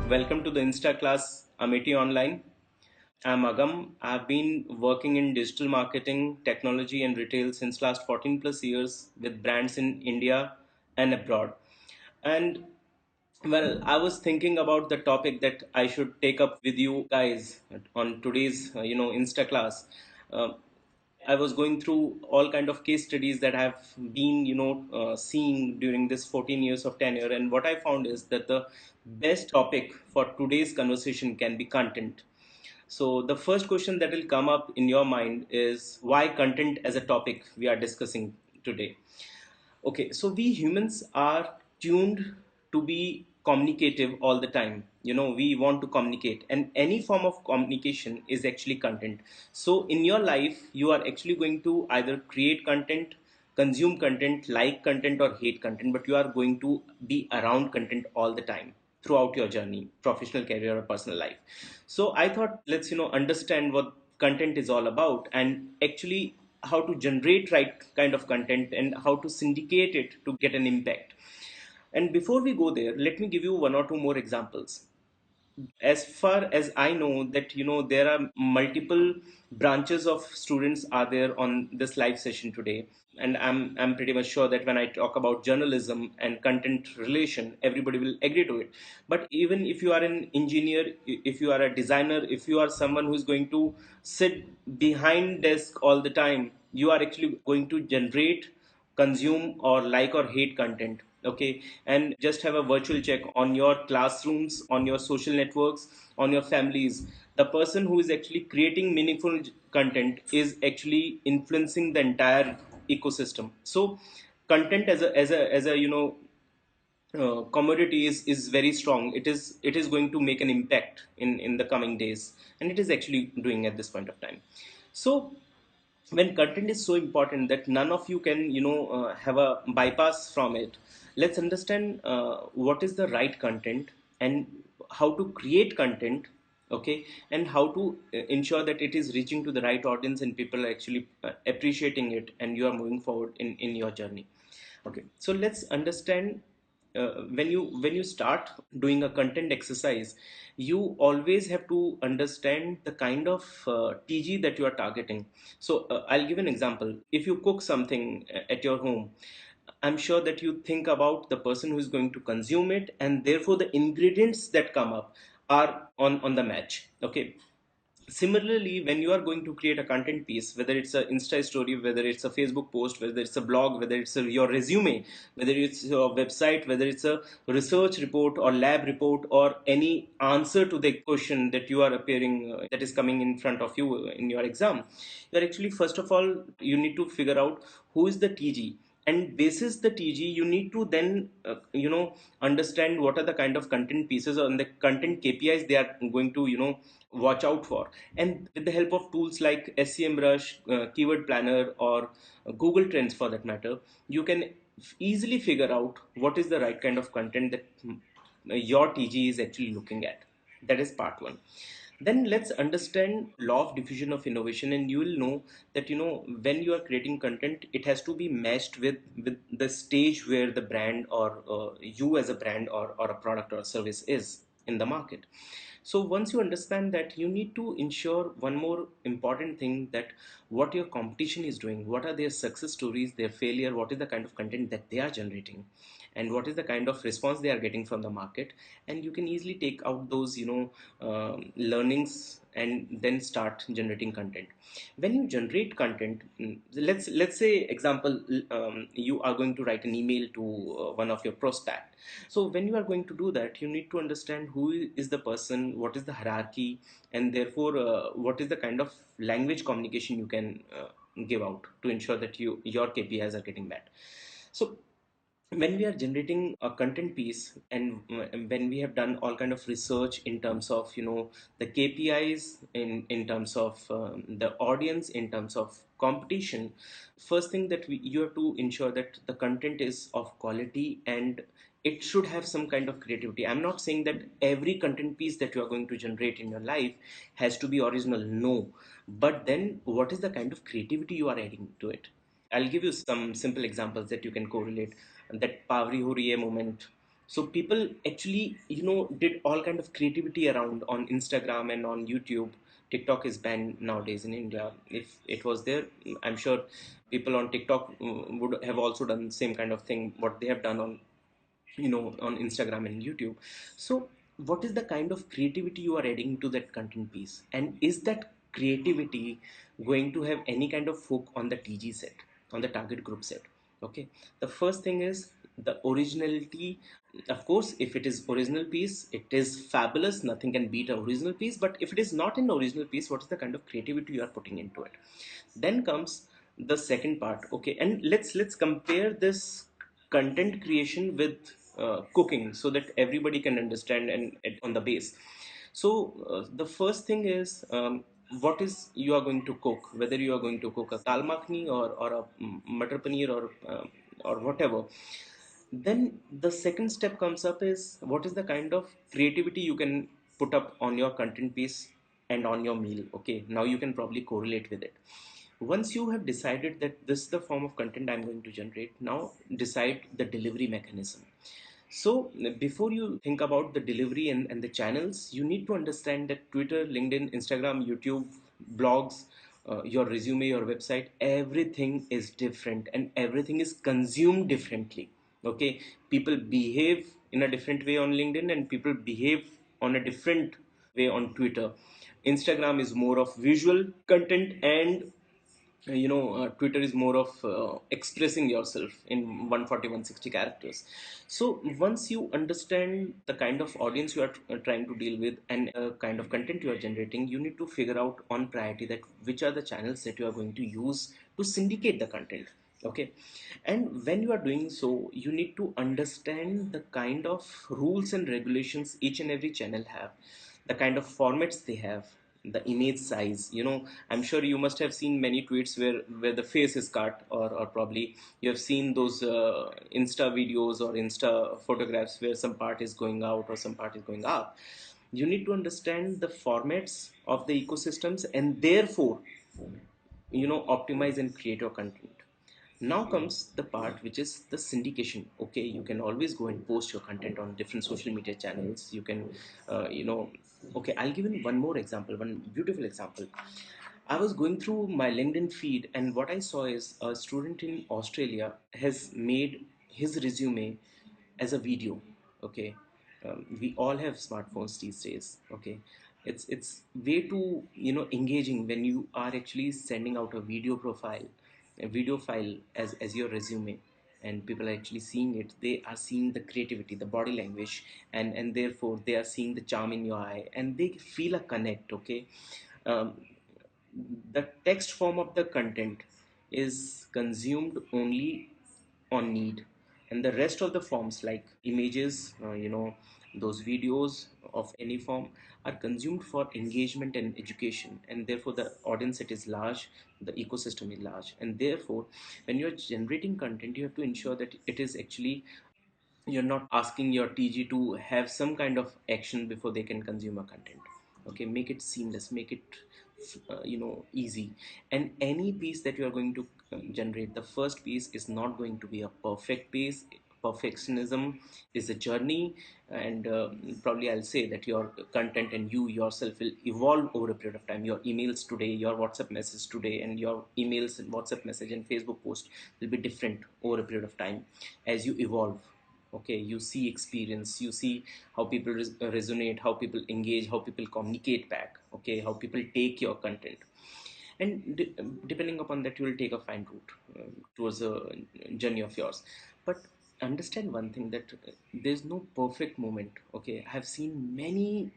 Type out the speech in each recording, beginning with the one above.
Welcome to the Insta class Amity Online. I'm Agam. I've been working in digital marketing, technology, and retail since last 14 plus years with brands in India and abroad. And well, I was thinking about the topic that I should take up with you guys on today's, Insta class. Uh, I was going through all kind of case studies that I've been, seeing during this 14 years of tenure, and what I found is that the best topic for today's conversation can be content. So the first question that will come up in your mind is why content as a topic we are discussing today. Okay, so we humans are tuned to be communicative all the time. We want to communicate, and any form of communication is actually content. So, in your life, you are actually going to either create content, consume content, like content, or hate content, but you are going to be around content all the time throughout your journey, professional career or personal life. So I thought let's understand what content is all about, and actually how to generate right kind of content and how to syndicate it to get an impact. And before we go there, let me give you one or two more examples. As far as I know that there are multiple branches of students are there on this live session today, and I'm pretty much sure that when I talk about journalism and content relation, everybody will agree to it. But even if you are an engineer, if you are a designer, if you are someone who is going to sit behind desk all the time, you are actually going to generate, consume, or like or hate content. Okay, and just have a virtual check on your classrooms, on your social networks, on your families. The person who is actually creating meaningful content is actually influencing the entire ecosystem. So content as a commodity is very strong. It is going to make an impact in the coming days, and it is actually doing at this point of time. So when content is so important that none of you can have a bypass from it, let's understand what is the right content and how to create content. Okay, and how to ensure that it is reaching to the right audience and people are actually appreciating it and you are moving forward in your journey. Okay, so let's understand. When you start doing a content exercise, you always have to understand the kind of TG that you are targeting. So I'll give an example. If you cook something at your home, I'm sure that you think about the person who is going to consume it, and therefore the ingredients that come up are on the match. Okay, similarly, when you are going to create a content piece, whether it's an Insta story, whether it's a Facebook post, whether it's a blog, whether it's your resume, whether it's your website, whether it's a research report or lab report or any answer to the question that you are appearing that is coming in front of you in your exam, you're actually, first of all, you need to figure out who is the TG, and basis the TG you need to then understand what are the kind of content pieces and the content KPIs they are going to watch out for. And with the help of tools like SEMrush, Keyword Planner, or Google Trends for that matter, you can easily figure out what is the right kind of content that your TG is actually looking at. That is part one. Then let's understand law of diffusion of innovation, and you will know that when you are creating content, it has to be matched with the stage where the brand or you as a brand or a product or service is in the market. So once you understand that, you need to ensure one more important thing, that what your competition is doing, what are their success stories, their failure, what is the kind of content that they are generating, and what is the kind of response they are getting from the market. And you can easily take out those learnings and then start generating content. When you generate content, let's say example, you are going to write an email to one of your prospect. So when you are going to do that, you need to understand who is the person, what is the hierarchy, and therefore what is the kind of language communication you can give out to ensure that your KPIs are getting met. So when we are generating a content piece, and when we have done all kind of research in terms of the KPIs, in terms of the audience, in terms of competition, first thing that you have to ensure that the content is of quality and it should have some kind of creativity. I'm not saying that every content piece that you are going to generate in your life has to be original, no, but then what is the kind of creativity you are adding to it? I'll give you some simple examples that you can correlate. That Pavri Huriye moment, So people actually did all kind of creativity around on Instagram and on YouTube. TikTok is banned nowadays in India. If it was there, I'm sure people on TikTok would have also done same kind of thing what they have done on on Instagram and YouTube. So what is the kind of creativity you are adding to that content piece, and is that creativity going to have any kind of hook on the TG set, on the target group set? Okay, the first thing is the originality. Of course, if it is original piece, it is fabulous, nothing can beat an original piece. But if it is not an original piece, what is the kind of creativity you are putting into it? Then comes the second part. Okay, and let's compare this content creation with cooking, so that everybody can understand and on the base. So the first thing is, what is you are going to cook, whether you are going to cook a dal makhni or a matar paneer or whatever. Then the second step comes up is, what is the kind of creativity you can put up on your content piece and on your meal. Okay, now you can probably correlate with it. Once you have decided that this is the form of content I'm going to generate, now decide the delivery mechanism. So before you think about the delivery and the channels, you need to understand that Twitter, LinkedIn, Instagram, YouTube, blogs, your resume, your website, everything is different and everything is consumed differently. Okay, people behave in a different way on LinkedIn and people behave on a different way on Twitter. Instagram is more of visual content, and Twitter is more of expressing yourself in 140, 160 characters. So once you understand the kind of audience you are trying to deal with and kind of content you are generating, you need to figure out on priority that which are the channels that you are going to use to syndicate the content. Okay, and when you are doing so, you need to understand the kind of rules and regulations each and every channel have, the kind of formats they have, the image size. I'm sure you must have seen many tweets where the face is cut, or probably you have seen those Insta videos or Insta photographs where some part is going out or some part is going up. You need to understand the formats of the ecosystems, and therefore optimize and create your content. Now comes the part which is the syndication. Okay, you can always go and post your content on different social media channels. You can okay, I'll give you one more example, one beautiful example. I was going through my LinkedIn feed, and what I saw is a student in Australia has made his resume as a video. Okay, we all have smartphones these days. Okay, it's way too engaging when you are actually sending out a video profile, a video file as your resume, and people are actually seeing it. They are seeing the creativity, the body language, and therefore they are seeing the charm in your eye, and they feel a connect. Okay, um, the text form of the content is consumed only on need, and the rest of the forms like images, those videos of any form, are consumed for engagement and education, and therefore the audience set is large, the ecosystem is large, and therefore when you're generating content, you have to ensure that it is actually, you're not asking your TG to have some kind of action before they can consume a content. Okay, make it seamless, make it easy. And any piece that you are going to generate, the first piece is not going to be a perfect piece. Perfectionism is a journey, and probably I'll say that your content and you yourself will evolve over a period of time. Your emails today, your WhatsApp message today, and your emails and WhatsApp message and Facebook post will be different over a period of time as you evolve. Okay, you see experience, you see how people resonate, how people engage, how people communicate back. Okay, how people take your content, and depending upon that, you will take a fine route towards a journey of yours. But understand one thing, that there's no perfect moment. Okay, I have seen many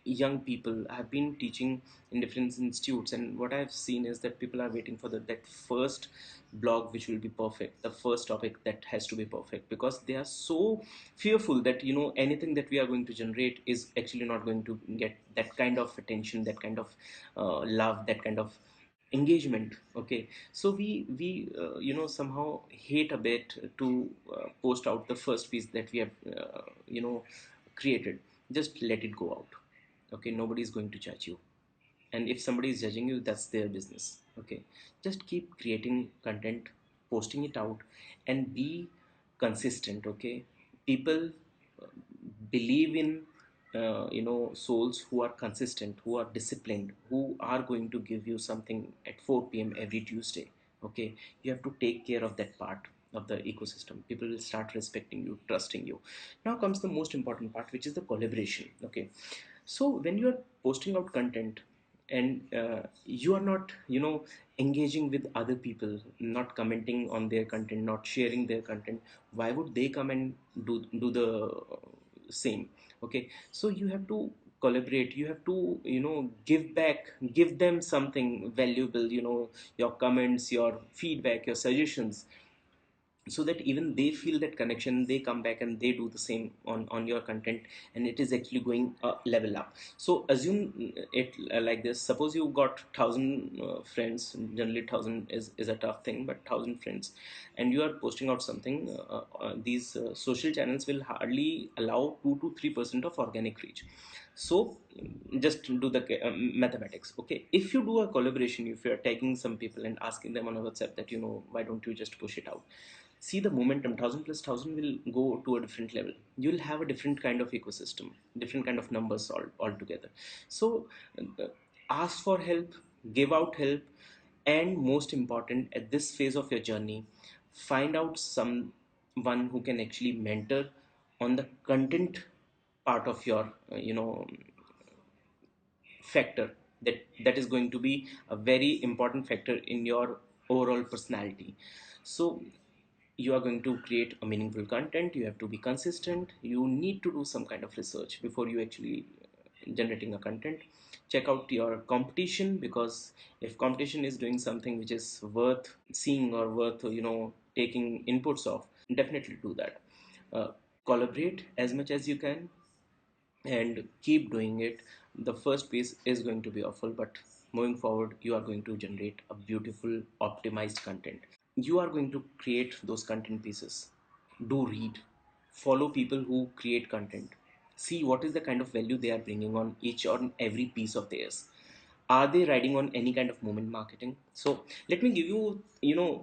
young people. I have been teaching in different institutes, and what I've seen is that people are waiting for that first blog which will be perfect, the first topic that has to be perfect, because they are so fearful that anything that we are going to generate is actually not going to get that kind of attention, that kind of love, that kind of engagement. Okay, so we somehow hate a bit to post out the first piece that we have created. Just let it go out. Okay, nobody is going to judge you, and if somebody is judging you, that's their business. Okay, just keep creating content, posting it out, and be consistent. Okay, people believe in souls who are consistent, who are disciplined, who are going to give you something at 4 p.m. every Tuesday. Okay, you have to take care of that part of the ecosystem. People will start respecting you, trusting you. Now comes the most important part, which is the collaboration. Okay, so when you are posting out content and you are not engaging with other people, not commenting on their content, not sharing their content, why would they come and do the same? Okay, so you have to collaborate, you have to give back, give them something valuable, your comments, your feedback, your suggestions, so that even they feel that connection, they come back and they do the same on your content, and it is actually going level up. So assume it like this: suppose you got 1,000 friends. Generally 1,000 is a tough thing, but 1,000 friends, and you are posting out something. These social channels will hardly allow 2 to 3% of organic reach. So just do the mathematics. Okay, if you do a collaboration, if you are tagging some people and asking them on a WhatsApp that why don't you just push it out, see the momentum. 1,000 plus 1,000 will go to a different level. You'll have a different kind of ecosystem, different kind of numbers altogether. So uh, ask for help, give out help, and most important at this phase of your journey, find out someone who can actually mentor on the content part of your factor. That is going to be a very important factor in your overall personality. So you are going to create a meaningful content, you have to be consistent, you need to do some kind of research before you actually generating a content. Check out your competition, because if competition is doing something which is worth seeing or worth taking inputs of, definitely do that. Collaborate as much as you can and keep doing it. The first piece is going to be awful, but moving forward you are going to generate a beautiful optimized content. You are going to create those content pieces. Do read, follow people who create content, see what is the kind of value they are bringing on each or every piece of theirs. Are they riding on any kind of moment marketing? So let me give you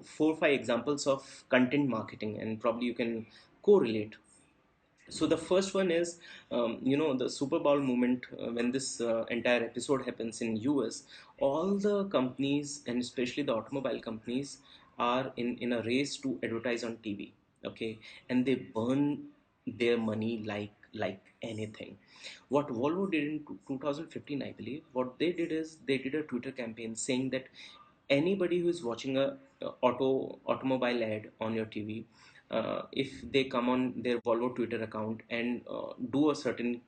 4 or 5 examples of content marketing, and probably you can correlate. So the first one is, the Super Bowl moment, when this entire episode happens in US. All the companies, and especially the automobile companies, are in a race to advertise on TV. Okay, and they burn their money like anything. What Volvo did in 2015, I believe, what they did is they did a Twitter campaign saying that anybody who is watching a automobile ad on your TV, if they come on their Volvo Twitter account and do a certain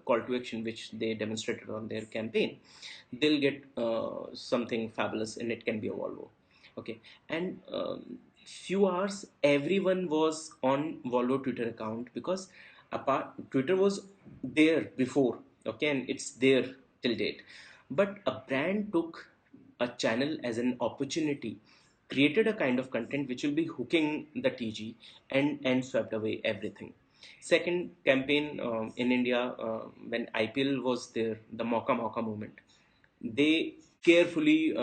call to action which they demonstrated on their campaign, they'll get something fabulous, and it can be a Volvo. Okay, and few hours everyone was on Volvo Twitter account, because apart Twitter was there before. Okay, and it's there till date, but a brand took a channel as an opportunity, created a kind of content which will be hooking the TG, and swept away everything. Second campaign, in India, when IPL was there, the Mauka Mauka movement, they carefully,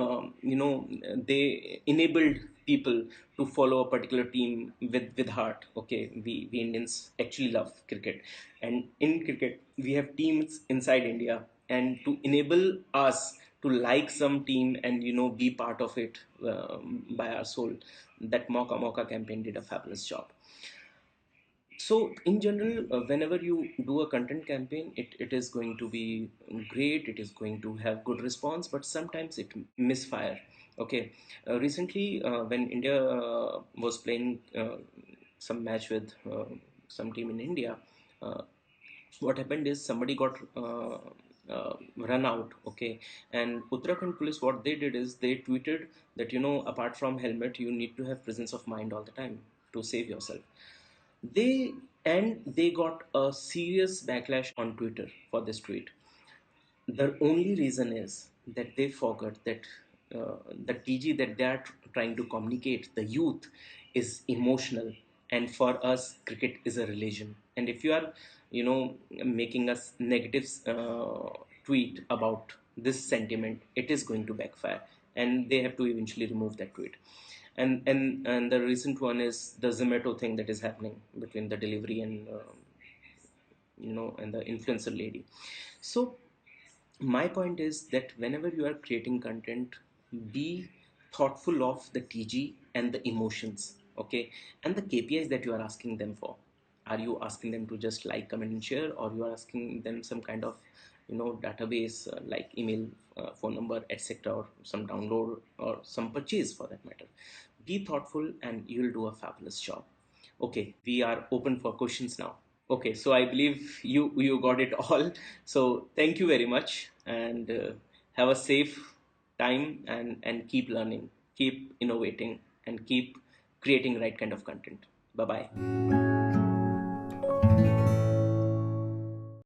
they enabled people to follow a particular team with heart. Okay, we Indians actually love cricket, and in cricket we have teams inside India, and to enable us to like some team and be part of it, by our soul, that Mocha Mocha campaign did a fabulous job. So in general, whenever you do a content campaign, it is going to be great, it is going to have good response, but sometimes it misfire. Okay, recently, when India was playing some match with some team in India, uh, what happened is somebody got run out. Okay, and Uttarakhand police, what they did is they tweeted that apart from helmet, you need to have presence of mind all the time to save yourself. They got a serious backlash on Twitter for this tweet. The only reason is that they forgot that the TG that they are trying to communicate, the youth, is emotional, and for us, cricket is a religion. And if you are, making a negative tweet about this sentiment, it is going to backfire, and they have to eventually remove that tweet. And the recent one is the Zomato thing that is happening between the delivery and and the influencer lady. So my point is that whenever you are creating content, be thoughtful of the TG and the emotions, okay, and the KPIs that you are asking them for. Are you asking them to just like, comment, and share, or you are asking them some kind of database, like email, phone number, etc., or some download or some purchase for that matter? Be thoughtful, and you'll do a fabulous job. Okay, we are open for questions now. Okay, so I believe you got it all. So thank you very much, and have a safe time, and keep learning, keep innovating, and keep creating right kind of content. Bye bye.